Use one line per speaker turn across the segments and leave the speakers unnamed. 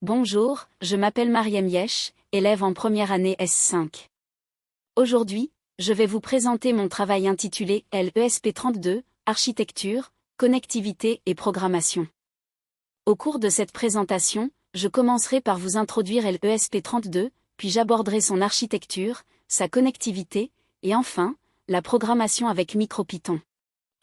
Bonjour, je m'appelle Mariam Yesh, élève en première année S5. Aujourd'hui, je vais vous présenter mon travail intitulé LESP32, Architecture, Connectivité et Programmation. Au cours de cette présentation, je commencerai par vous introduire LESP32, puis j'aborderai son architecture, sa connectivité, et enfin, la programmation avec MicroPython.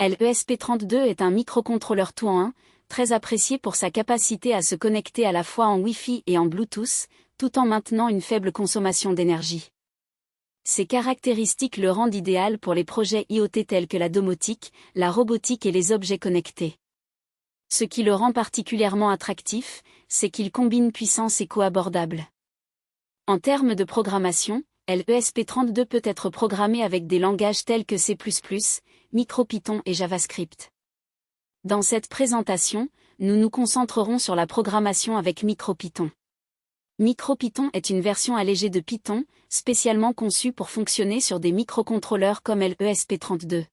LESP32 est un microcontrôleur tout en un, très apprécié pour sa capacité à se connecter à la fois en Wi-Fi et en Bluetooth, tout en maintenant une faible consommation d'énergie. Ces caractéristiques le rendent idéal pour les projets IoT tels que la domotique, la robotique et les objets connectés. Ce qui le rend particulièrement attractif, c'est qu'il combine puissance et coût abordable. En termes de programmation, LESP32 peut être programmé avec des langages tels que C++, MicroPython et JavaScript. Dans cette présentation, nous nous concentrerons sur la programmation avec MicroPython. MicroPython est une version allégée de Python, spécialement conçue pour fonctionner sur des microcontrôleurs comme LESP32.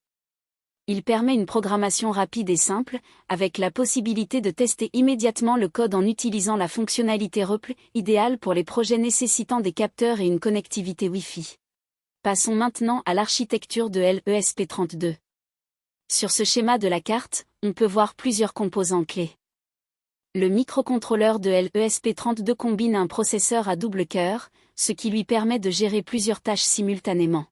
Il permet une programmation rapide et simple, avec la possibilité de tester immédiatement le code en utilisant la fonctionnalité REPL, idéale pour les projets nécessitant des capteurs et une connectivité Wi-Fi. Passons maintenant à l'architecture de LESP32. Sur ce schéma de la carte, on peut voir plusieurs composants clés. Le microcontrôleur de LESP32 combine un processeur à double cœur, ce qui lui permet de gérer plusieurs tâches simultanément.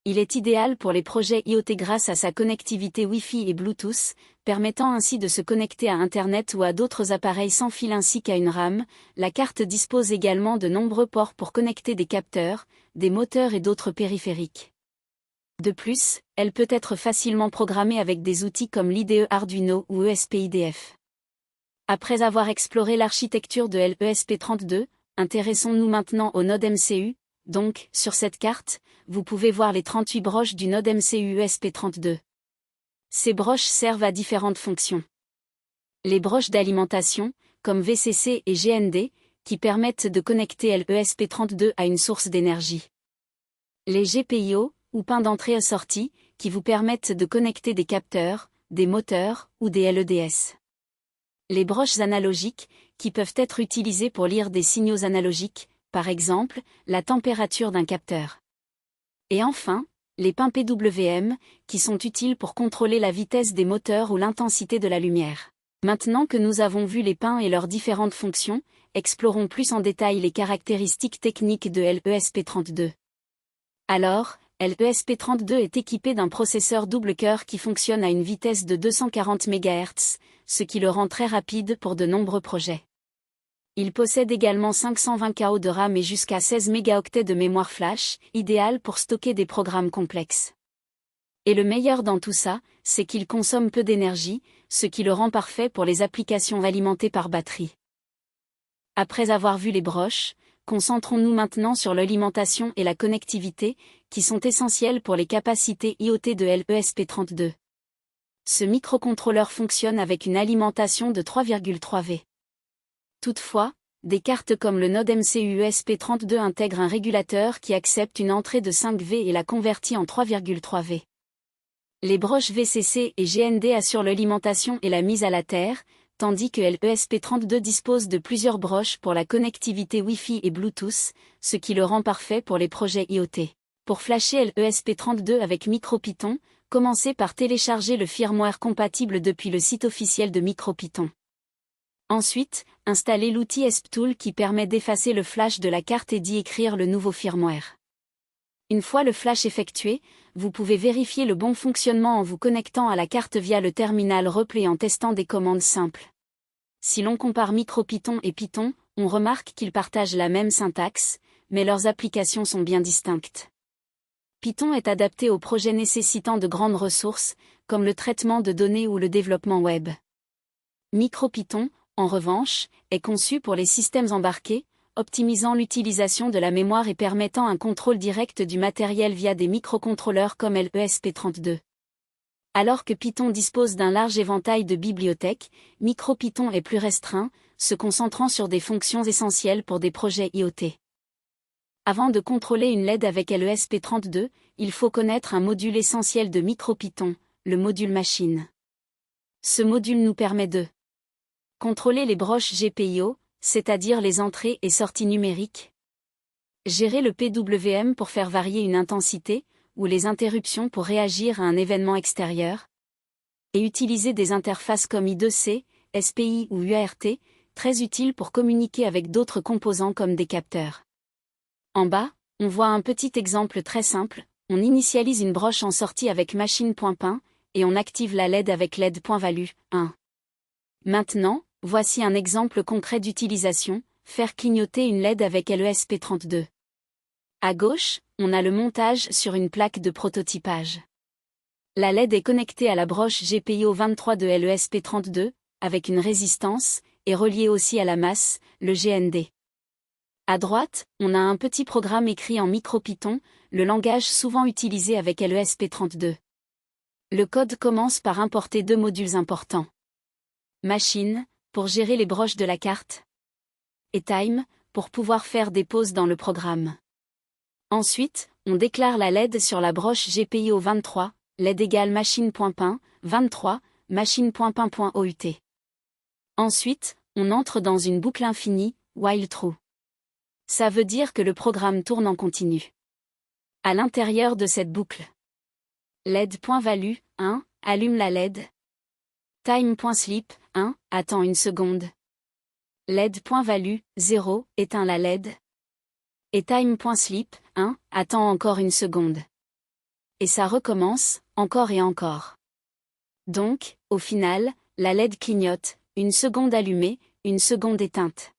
Il est idéal pour les projets IoT grâce à sa connectivité Wi-Fi et Bluetooth, permettant ainsi de se connecter à Internet ou à d'autres appareils sans fil ainsi qu'à une RAM. La carte dispose également de nombreux ports pour connecter des capteurs, des moteurs et d'autres périphériques. De plus, elle peut être facilement programmée avec des outils comme l'IDE Arduino ou ESP-IDF. Après avoir exploré l'architecture de LESP32, intéressons-nous maintenant au node MCU. Donc, sur cette carte, vous pouvez voir les 38 broches du node MCU ESP32. Ces broches servent à différentes fonctions. Les broches d'alimentation, comme VCC et GND, qui permettent de connecter LESP32 à une source d'énergie. Les GPIO, ou pins d'entrée et sortie, qui vous permettent de connecter des capteurs, des moteurs ou des LEDS. Les broches analogiques, qui peuvent être utilisées pour lire des signaux analogiques, par exemple, la température d'un capteur. Et enfin, les pins PWM, qui sont utiles pour contrôler la vitesse des moteurs ou l'intensité de la lumière. Maintenant que nous avons vu les pins et leurs différentes fonctions, explorons plus en détail les caractéristiques techniques de LESP32. Alors, LESP32 est équipé d'un processeur double cœur qui fonctionne à une vitesse de 240 MHz, ce qui le rend très rapide pour de nombreux projets. Il possède également 520 KO de RAM et jusqu'à 16 mégaoctets de mémoire flash, idéal pour stocker des programmes complexes. Et le meilleur dans tout ça, c'est qu'il consomme peu d'énergie, ce qui le rend parfait pour les applications alimentées par batterie. Après avoir vu les broches, concentrons-nous maintenant sur l'alimentation et la connectivité, qui sont essentielles pour les capacités IoT de LESP32. Ce microcontrôleur fonctionne avec une alimentation de 3,3 V. Toutefois, des cartes comme le node MCU ESP32 intègrent un régulateur qui accepte une entrée de 5 V et la convertit en 3,3 V. Les broches VCC et GND assurent l'alimentation et la mise à la terre, tandis que LESP32 dispose de plusieurs broches pour la connectivité Wi-Fi et Bluetooth, ce qui le rend parfait pour les projets IoT. Pour flasher LESP32 avec MicroPython, commencez par télécharger le firmware compatible depuis le site officiel de MicroPython. Ensuite, installez l'outil ESPTool qui permet d'effacer le flash de la carte et d'y écrire le nouveau firmware. Une fois le flash effectué, vous pouvez vérifier le bon fonctionnement en vous connectant à la carte via le terminal REPL et en testant des commandes simples. Si l'on compare MicroPython et Python, on remarque qu'ils partagent la même syntaxe, mais leurs applications sont bien distinctes. Python est adapté aux projets nécessitant de grandes ressources, comme le traitement de données ou le développement web. MicroPython, en revanche, est conçu pour les systèmes embarqués, optimisant l'utilisation de la mémoire et permettant un contrôle direct du matériel via des microcontrôleurs comme LESP32. Alors que Python dispose d'un large éventail de bibliothèques, MicroPython est plus restreint, se concentrant sur des fonctions essentielles pour des projets IoT. Avant de contrôler une LED avec LESP32, il faut connaître un module essentiel de MicroPython, le module machine. Ce module nous permet de contrôler les broches GPIO, c'est-à-dire les entrées et sorties numériques. Gérer le PWM pour faire varier une intensité, ou les interruptions pour réagir à un événement extérieur. Et utiliser des interfaces comme I2C, SPI ou UART, très utiles pour communiquer avec d'autres composants comme des capteurs. En bas, on voit un petit exemple très simple, on initialise une broche en sortie avec machine.pin, et on active la LED avec LED.value 1. Maintenant, voici un exemple concret d'utilisation, faire clignoter une LED avec l'ESP32. À gauche, on a le montage sur une plaque de prototypage. La LED est connectée à la broche GPIO 23 de l'ESP32, avec une résistance, et reliée aussi à la masse, le GND. À droite, on a un petit programme écrit en MicroPython, le langage souvent utilisé avec l'ESP32. Le code commence par importer deux modules importants. Machine, pour gérer les broches de la carte. Et Time, pour pouvoir faire des pauses dans le programme. Ensuite, on déclare la LED sur la broche GPIO 23, LED égale machine.pin, 23, machine.pin.out. Ensuite, on entre dans une boucle infinie, while true. Ça veut dire que le programme tourne en continu. À l'intérieur de cette boucle, LED.value, 1, allume la LED. Time.sleep, 1, attend une seconde. LED.value, 0, éteint la LED. Et time.sleep, 1, attend encore une seconde. Et ça recommence, encore et encore. Donc, au final, la LED clignote, une seconde allumée, une seconde éteinte.